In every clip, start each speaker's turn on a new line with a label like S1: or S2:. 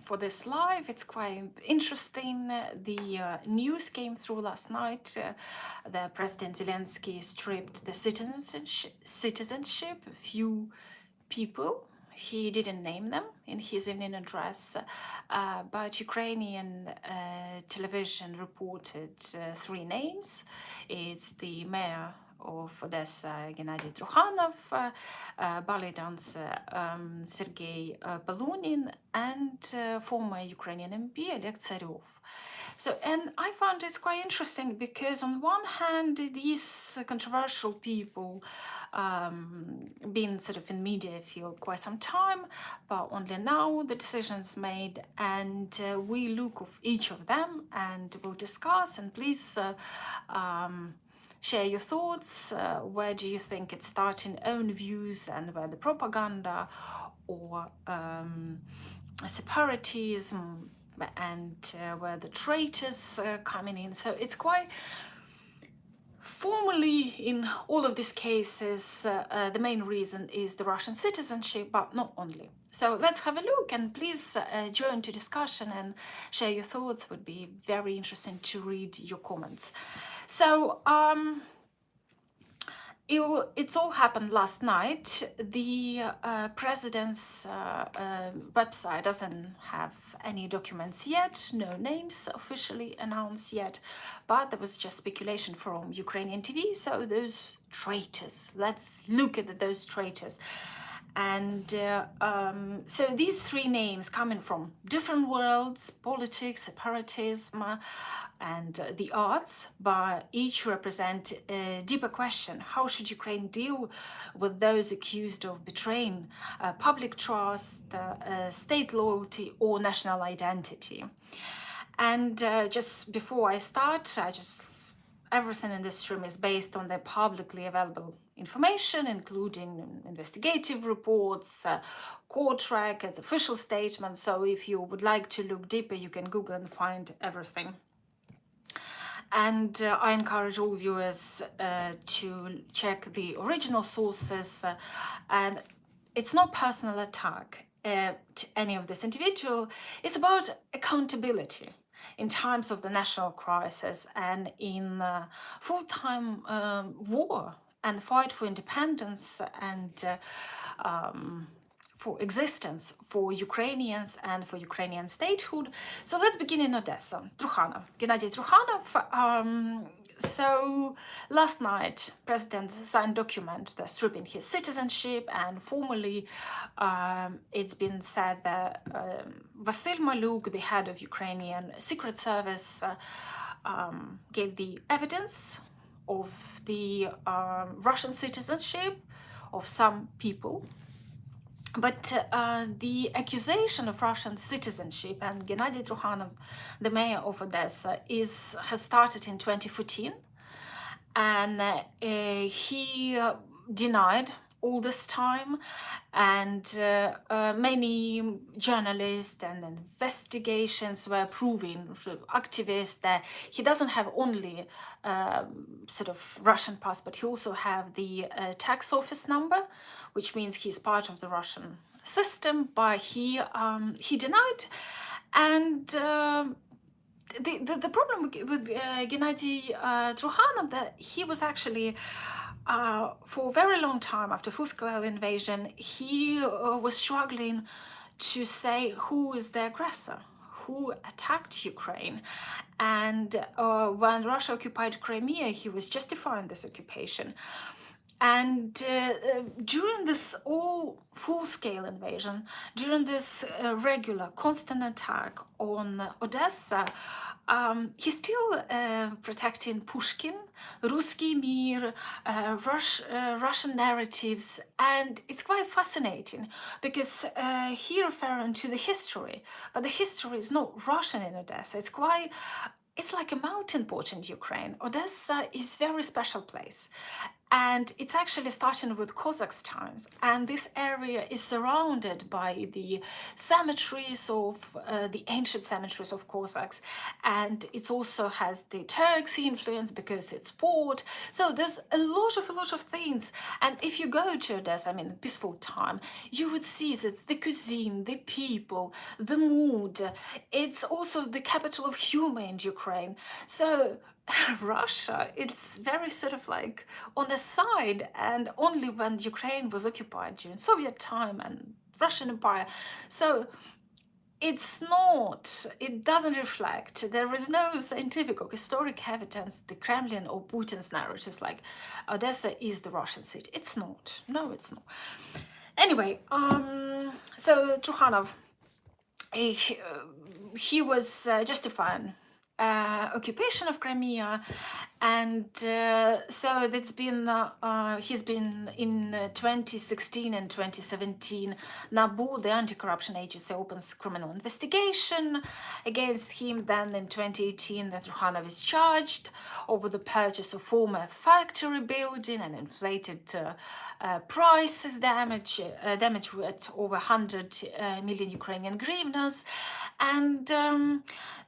S1: for this live. It's quite interesting. The news came through last night. The President Zelensky stripped the citizenship a few people. He didn't name them in his evening address, but Ukrainian television reported three names. It's the mayor of Odesa, Gennady Trukhanov, ballet dancer Sergei Polunin, and former Ukrainian MP Oleg. So, and I found it's quite interesting because on one hand, these controversial people been sort of in media field quite some time, but only now the decisions made, and we look of each of them and we'll discuss. And please share your thoughts. Where do you think it's starting own views, and where the propaganda or separatism and where the traitors coming in. So it's quite formally in all of these cases the main reason is the Russian citizenship, but not only. So let's have a look, and please join to discussion and share your thoughts. Would be very interesting to read your comments. So it's all happened last night. The president's website doesn't have any documents yet, no names officially announced yet, but there was just speculation from Ukrainian TV. So those traitors, let's look at those traitors. And so these three names coming from different worlds, politics, separatism, and the arts, but each represent a deeper question. How should Ukraine deal with those accused of betraying public trust, state loyalty, or national identity? And just before I start, everything in this stream is based on the publicly available information, including investigative reports, court records, official statements. So if you would like to look deeper, you can Google and find everything. And I encourage all viewers to check the original sources. And it's not personal attack to any of this individual. It's about accountability in times of the national crisis and in full-time war and fight for independence and for existence for Ukrainians and for Ukrainian statehood. So let's begin in Odessa. Trukhanov, Gennady Trukhanov. So last night, President signed a document that's stripping his citizenship, and formally it's been said that Vasyl Maluk, the head of Ukrainian Secret Service, gave the evidence of the Russian citizenship of some people. But the accusation of Russian citizenship and Gennady Trukhanov, the mayor of Odessa, has started in 2014, and he denied all this time, and many journalists and investigations were proving, activists, that he doesn't have only sort of Russian passport, he also have the tax office number, which means he's part of the Russian system, but he denied. And the problem with Gennady Trukhanov, that he was actually for a very long time after full-scale invasion, he was struggling to say who is the aggressor, who attacked Ukraine. And when Russia occupied Crimea, he was justifying this occupation. And during this all full-scale invasion, during this regular, constant attack on Odessa, he's still protecting Pushkin, Ruski Mir, Russian narratives, and it's quite fascinating because he referring to the history, but the history is not Russian in Odessa. It's like a melting pot in Ukraine. Odessa is a very special place. And it's actually starting with Cossacks times, and this area is surrounded by the cemeteries of the ancient cemeteries of Cossacks, and it also has the Turks influence because it's port. So there's a lot of things. And if you go to Odessa, I mean peaceful time, you would see that the cuisine, the people, the mood, it's also the capital of humor in Ukraine. So Russia, it's very sort of like on the side, and only when Ukraine was occupied during Soviet time and Russian Empire. So it's not, it doesn't reflect, there is no scientific or historic evidence, the Kremlin or Putin's narratives like Odessa is the Russian city. It's not. No, it's not. Anyway, so Trukhanov, he was justifying occupation of Crimea, and so that's been he's been in 2016 and 2017. NABU, the anti-corruption agency, opens criminal investigation against him. Then in 2018, Trukhanov is charged over the purchase of former factory building and inflated prices, damage worth over 100 million Ukrainian hryvnias. And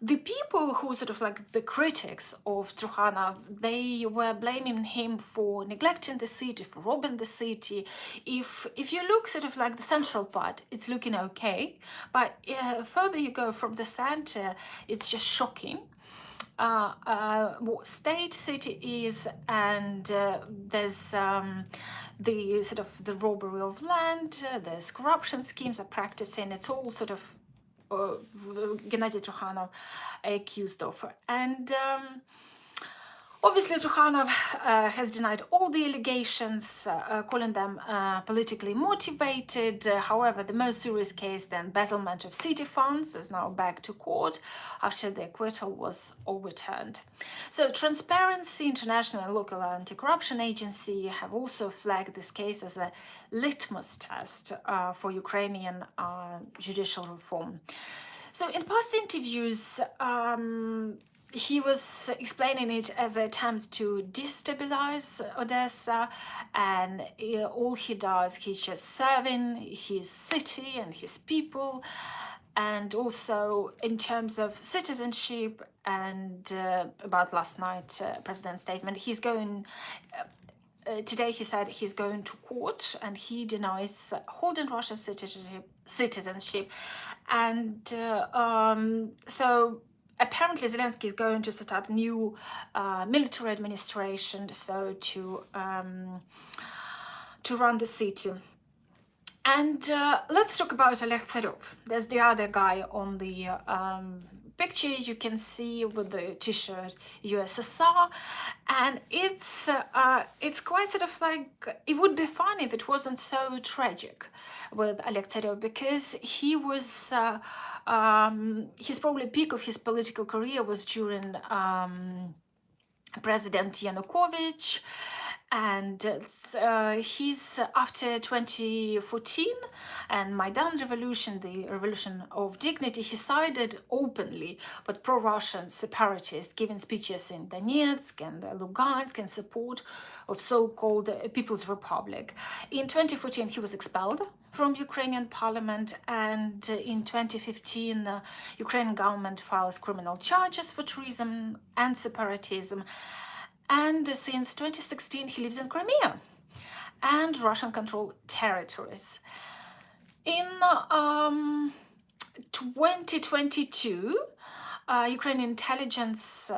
S1: the people who sort of like the critics of Trukhanov, they were blaming him for neglecting the city, for robbing the city. If you look sort of like the central part, it's looking okay, but further you go from the center, it's just shocking. What state city is, and there's the sort of the robbery of land, there's corruption schemes are practicing. It's all sort of Gennady Trukhanov accused of. And obviously Trukhanov has denied all the allegations, calling them politically motivated. However, the most serious case, the embezzlement of city funds, is now back to court after the acquittal was overturned. So Transparency International and local anti-corruption agency have also flagged this case as a litmus test for Ukrainian judicial reform. So in past interviews, he was explaining it as an attempt to destabilize Odessa, and all he does, he's just serving his city and his people. And also in terms of citizenship, and about last night president's statement, he's going today he said he's going to court and he denies holding Russian citizenship. And so apparently Zelensky is going to set up new military administration, so to run the city. And let's talk about Oleg Tsarov. There's the other guy on the picture you can see with the t-shirt USSR, and it's quite sort of like, it would be fun if it wasn't so tragic with Oleg Tsarov, because he was his probably peak of his political career was during President Yanukovych. And he's after 2014 and Maidan revolution, the revolution of dignity, he sided openly with pro-Russian separatists, giving speeches in Donetsk and Lugansk in support of so-called People's Republic. In 2014, he was expelled from Ukrainian parliament, and in 2015, the Ukrainian government files criminal charges for treason and separatism. And since 2016, he lives in Crimea and Russian-controlled territories. In 2022, Ukrainian intelligence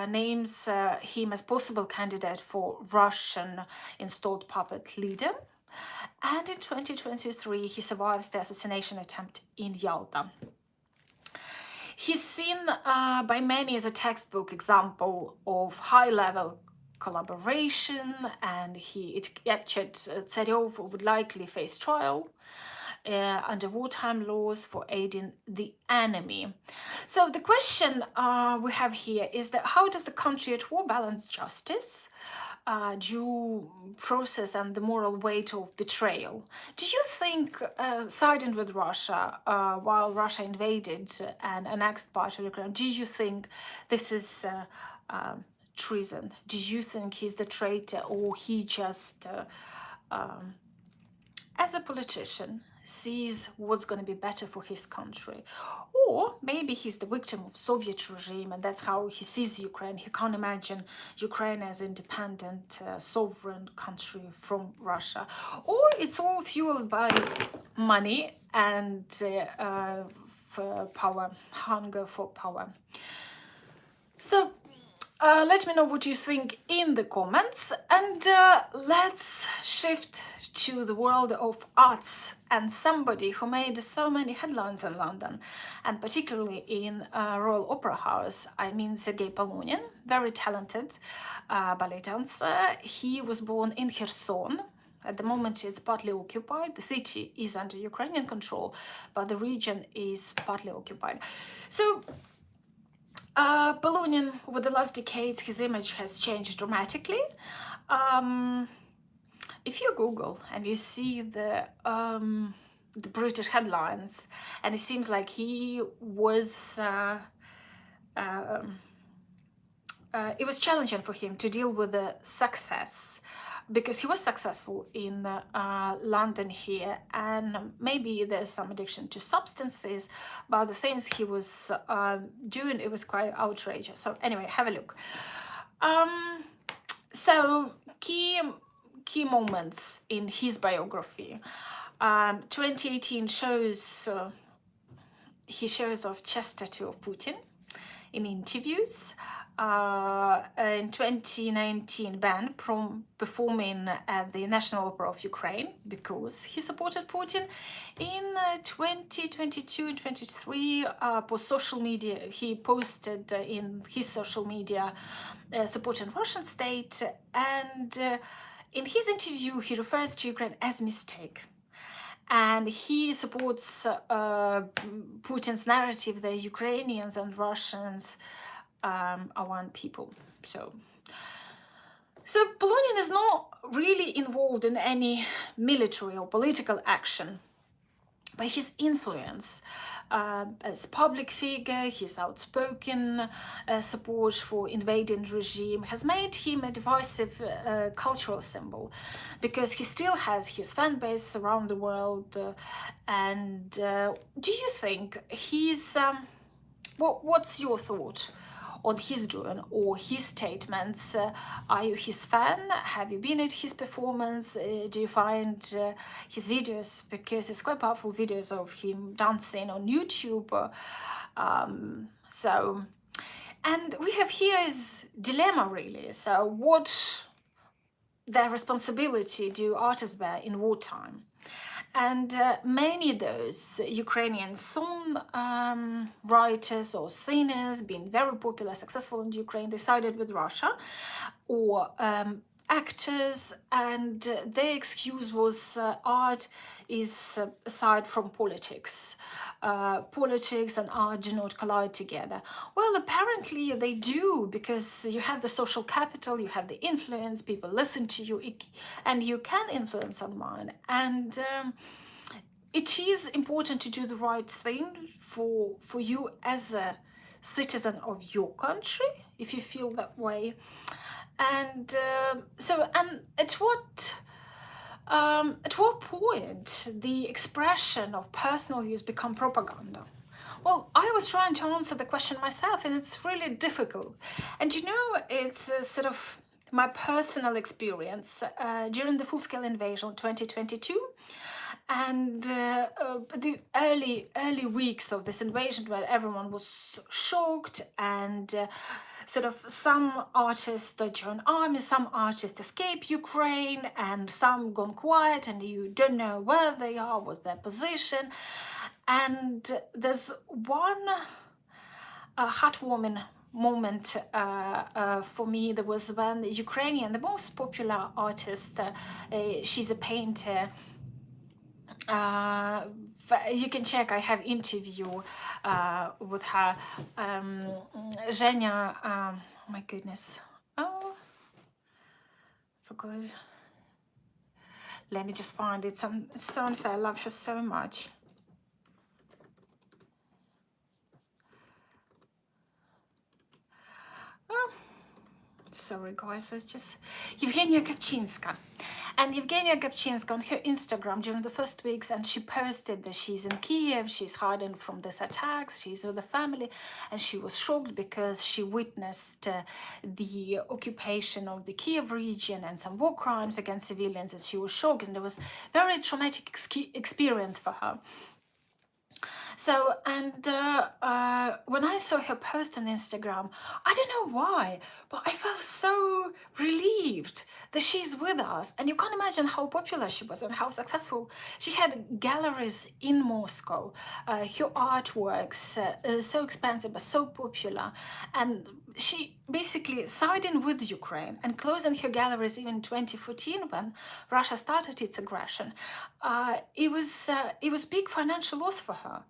S1: names him as possible candidate for Russian installed puppet leader. And in 2023, he survives the assassination attempt in Yalta. He's seen by many as a textbook example of high-level collaboration, and it captured Tsarov would likely face trial under wartime laws for aiding the enemy. So the question we have here is that how does the country at war balance justice, due process, and the moral weight of betrayal? Do you think siding with Russia while Russia invaded and annexed part of Ukraine, do you think this is treason? Do you think he's the traitor, or he just, as a politician, sees what's going to be better for his country? Or maybe he's the victim of Soviet regime, and that's how he sees Ukraine. He can't imagine Ukraine as independent, sovereign country from Russia. Or it's all fueled by money and for power, hunger for power. So let me know what you think in the comments, and let's shift to the world of arts and somebody who made so many headlines in London, and particularly in Royal Opera House. I mean Sergei Polunin, very talented ballet dancer. He was born in Kherson. At the moment it's partly occupied. The city is under Ukrainian control, but the region is partly occupied. So Polunin, over the last decades, his image has changed dramatically. If you Google and you see the British headlines, and it seems like he was, it was challenging for him to deal with the success, because he was successful in London here, and maybe there's some addiction to substances, but the things he was doing, it was quite outrageous. So anyway, have a look. So key moments in his biography. 2018 shows, he shows off chest tattoo of Putin in interviews. In 2019 banned from performing at the National Opera of Ukraine because he supported Putin. In 2022 and 23, post social media, he posted in his social media supporting Russian state, and in his interview he refers to Ukraine as mistake. And he supports Putin's narrative that Ukrainians and Russians are one people. So Polunin is not really involved in any military or political action, but his influence as public figure, his outspoken support for invading regime has made him a divisive cultural symbol, because he still has his fan base around the world. And do you think he's what's your thought on his doing or his statements? Are you his fan? Have you been at his performance? Do you find his videos, because it's quite powerful videos of him dancing on YouTube? And we have here his dilemma, really. So what their responsibility do artists bear in wartime? And many of those Ukrainian song writers or singers, being very popular, successful in Ukraine, they sided with Russia, or actors, and their excuse was art is aside from politics. Politics and art do not collide together. Well, apparently they do, because you have the social capital, you have the influence, people listen to you, and you can influence online. And it is important to do the right thing for you as a citizen of your country, if you feel that way. And at what point the expression of personal use become propaganda? Well, I was trying to answer the question myself, and it's really difficult. And you know, it's sort of my personal experience during the full-scale invasion in 2022. And the early weeks of this invasion, where everyone was shocked, and sort of some artists join armies, some artists escape Ukraine, and some gone quiet, and you don't know where they are, what's their position. And there's one heartwarming moment for me. There was when Ukrainian, the most popular artist, she's a painter. You can check, I have interview with her. Zhenya, oh my goodness. Oh, forgot. Let me just find it. It's so unfair. I love her so much. Oh, Sorry guys, it's just Evgenia Gabchinska. And Evgenia Gabchinska on her Instagram during the first weeks, and she posted that she's in Kiev, she's hiding from these attacks, she's with the family, and she was shocked because she witnessed the occupation of the Kiev region and some war crimes against civilians, and she was shocked, and it was very traumatic experience for her. So, and when I saw her post on Instagram, I don't know why, but I felt so relieved that she's with us. And you can't imagine how popular she was and how successful. She had galleries in Moscow. Her artworks, so expensive but so popular. And she basically siding with Ukraine and closing her galleries even in 2014 when Russia started its aggression. It was big financial loss for her.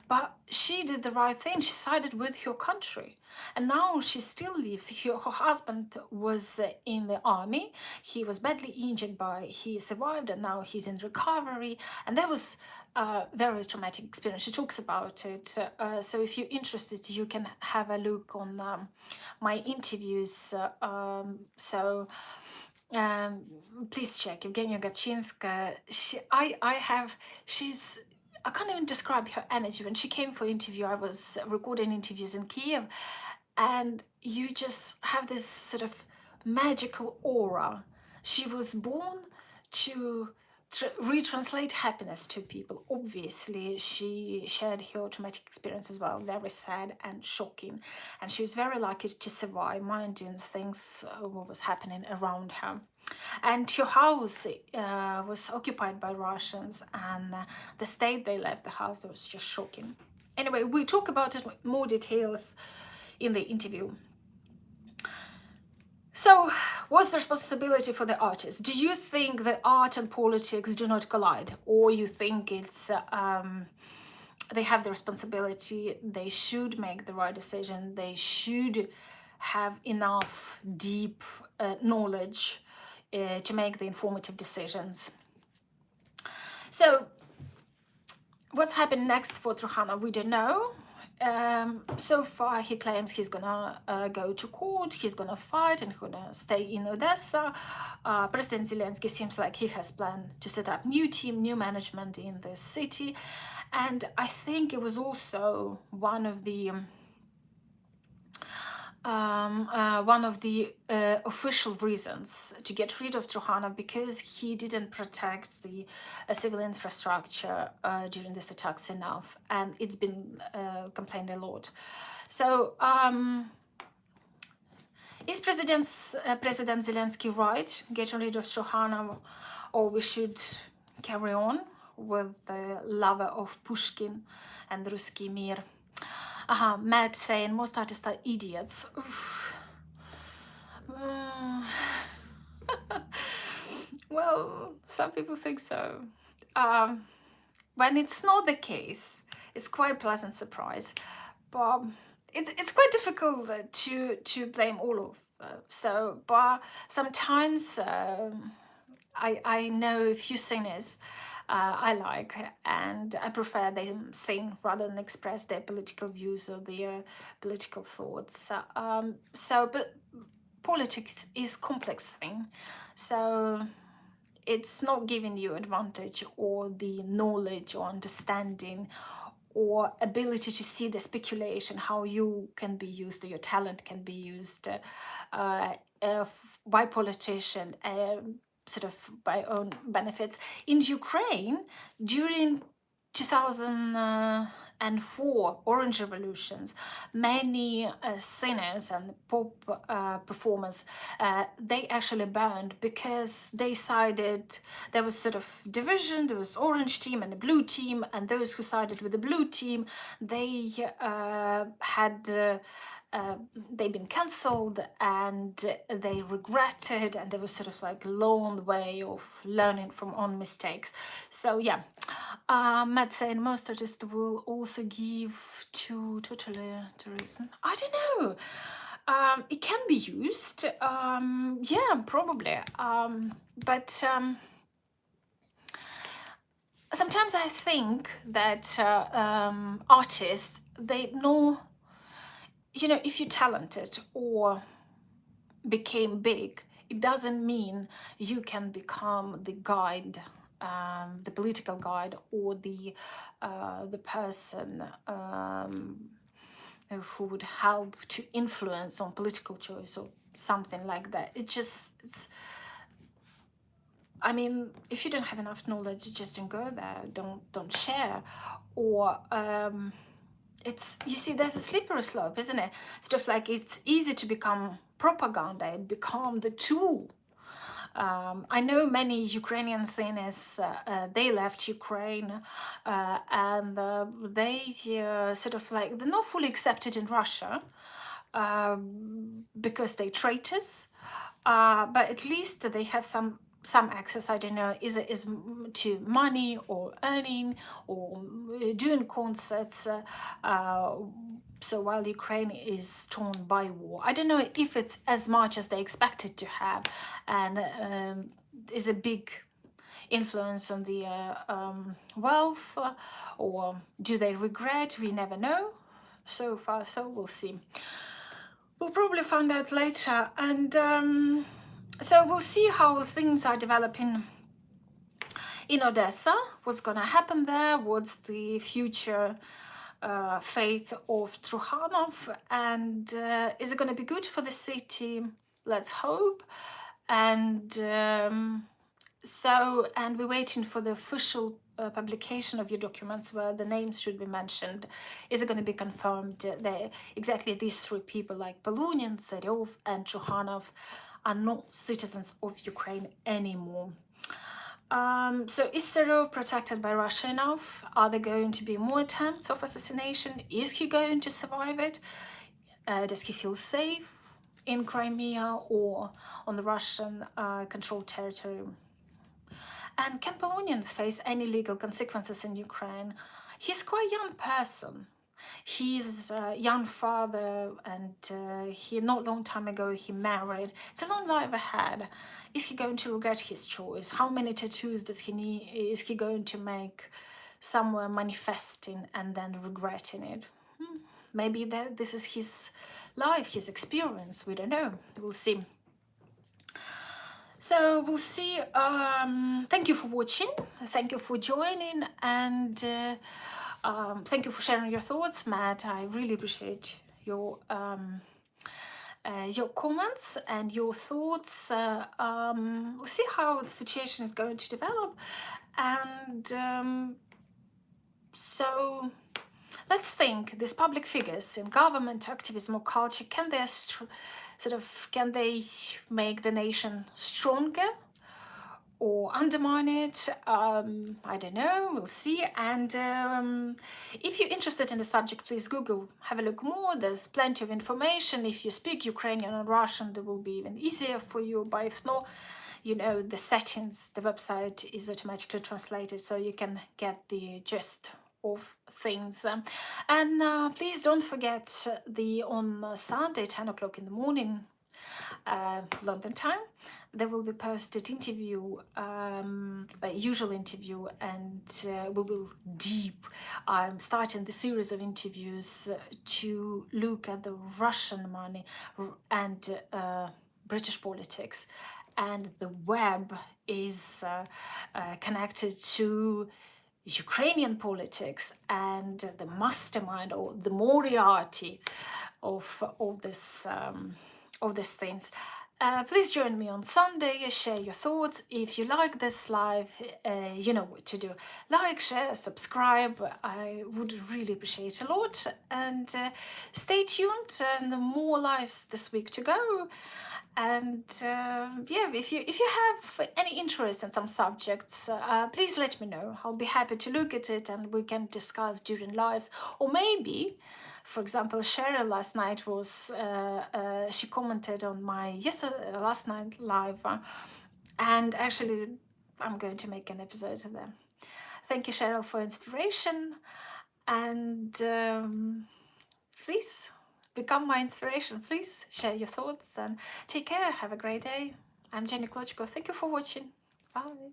S1: But she did the right thing. She sided with her country. And now she still lives. Her husband was in the army. He was badly injured, but he survived, and now he's in recovery. And that was a very traumatic experience. She talks about it. So if you're interested, you can have a look on my interviews. Please check Evgenia Gabchinska. I can't even describe her energy. When she came for interview, I was recording interviews in Kiev, and you just have this sort of magical aura. She was born to retranslate happiness to people. Obviously, she shared her traumatic experience as well, very sad and shocking. And she was very lucky to survive, minding things, what was happening around her. And her house was occupied by Russians, and the state they left the house was just shocking. Anyway, we talk about it with more details in the interview. So, what's the responsibility for the artists? Do you think that art and politics do not collide? Or you think it's they have the responsibility, they should make the right decision, they should have enough deep knowledge to make the informative decisions? So, what's happened next for Trukhanov, we don't know. So far, he claims he's gonna go to court, he's gonna fight, and he's gonna stay in Odessa. President Zelensky seems like he has planned to set up new team, new management in the city. And I think it was also one of the official reasons to get rid of Trukhanov, because he didn't protect the civil infrastructure during these attacks enough, and it's been complained a lot. So is President Zelensky right getting rid of Trukhanov, or we should carry on with the lover of Pushkin and Ruski Mir? Matt saying most artists are idiots. Well, some people think so. When it's not the case, it's quite a pleasant surprise. But it's quite difficult to blame all of but sometimes I know a few singers I like, and I prefer them sing rather than express their political views or their political thoughts. But politics is a complex thing, so it's not giving you advantage or the knowledge or understanding or ability to see the speculation, how you can be used or your talent can be used by politicians, sort of by own benefits. In Ukraine, during 2004 Orange Revolutions, many singers and pop performers, they actually burned because they sided, there was sort of division, there was orange team and the blue team, and those who sided with the blue team, they they've been cancelled and they regretted, and there was sort of like a long way of learning from own mistakes. So yeah, Matt saying most artists will also give to totalitarianism. I don't know. It can be used. Yeah, probably. But sometimes I think that artists, they know, you know, if you're talented or became big, it doesn't mean you can become the guide, the political guide, or the person who would help to influence on political choice or something like that. It's, I mean, if you don't have enough knowledge, you just don't go there, don't share. Or it's, you see, there's a slippery slope, isn't it? Stuff like, it's easy to become propaganda, become the tool. I know many Ukrainian singers, they left Ukraine, and they sort of like, they're not fully accepted in Russia because they're traitors, but at least they have some access. I don't know, is to money or earning or doing concerts. So while Ukraine is torn by war, I don't know if it's as much as they expected to have, and is a big influence on the wealth, or do they regret? We never know. So far, so we'll see. We'll probably find out later, and so we'll see how things are developing in Odesa, what's gonna happen there, what's the future fate of Trukhanov, and is it gonna be good for the city? Let's hope. And so, and we're waiting for the official publication of your documents where the names should be mentioned. Is it going to be confirmed that exactly these three people, like Polunin, Zarov, and Trukhanov, are not citizens of Ukraine anymore? So is Zarov protected by Russia enough? Are there going to be more attempts of assassination? Is he going to survive it? Does he feel safe in Crimea or on the Russian controlled territory? And can Polunin face any legal consequences in Ukraine? He's quite a young person. He's a young father, and he, not long time ago, he married. It's a long life ahead. Is he going to regret his choice? How many tattoos does he need? Is he going to make somewhere manifesting and then regretting it? Maybe this is his life, his experience. We don't know. We'll see. So we'll see. Thank you for watching. Thank you for joining, and thank you for sharing your thoughts, Matt. I really appreciate your comments and your thoughts. We'll see how the situation is going to develop, and so let's think. These public figures in government, activism, or culture, can they can they make the nation stronger or undermine it? I don't know, we'll see. And if you're interested in the subject, please Google, have a look more. There's plenty of information. If you speak Ukrainian or Russian, it will be even easier for you. But if not, you know, the settings, the website is automatically translated, so you can get the gist of things. And please don't forget on Sunday, 10 o'clock in the morning, London time, there will be posted interview, a usual interview, and we will I'm starting the series of interviews to look at the Russian money and British politics, and the web is connected to Ukrainian politics and the mastermind or the Moriarty of all this of these things. Please join me on Sunday, share your thoughts. If you like this live, you know what to do. Like, share, subscribe. I would really appreciate a lot. And stay tuned, and more lives this week to go. And yeah, if you have any interest in some subjects, please let me know. I'll be happy to look at it, and we can discuss during lives. Or maybe, for example, Cheryl last night was she commented on my last night live, and actually I'm going to make an episode of them. Thank you, Cheryl, for inspiration, and please become my inspiration. Please share your thoughts and take care. Have a great day. I'm Jenny Klochko. Thank you for watching. Bye.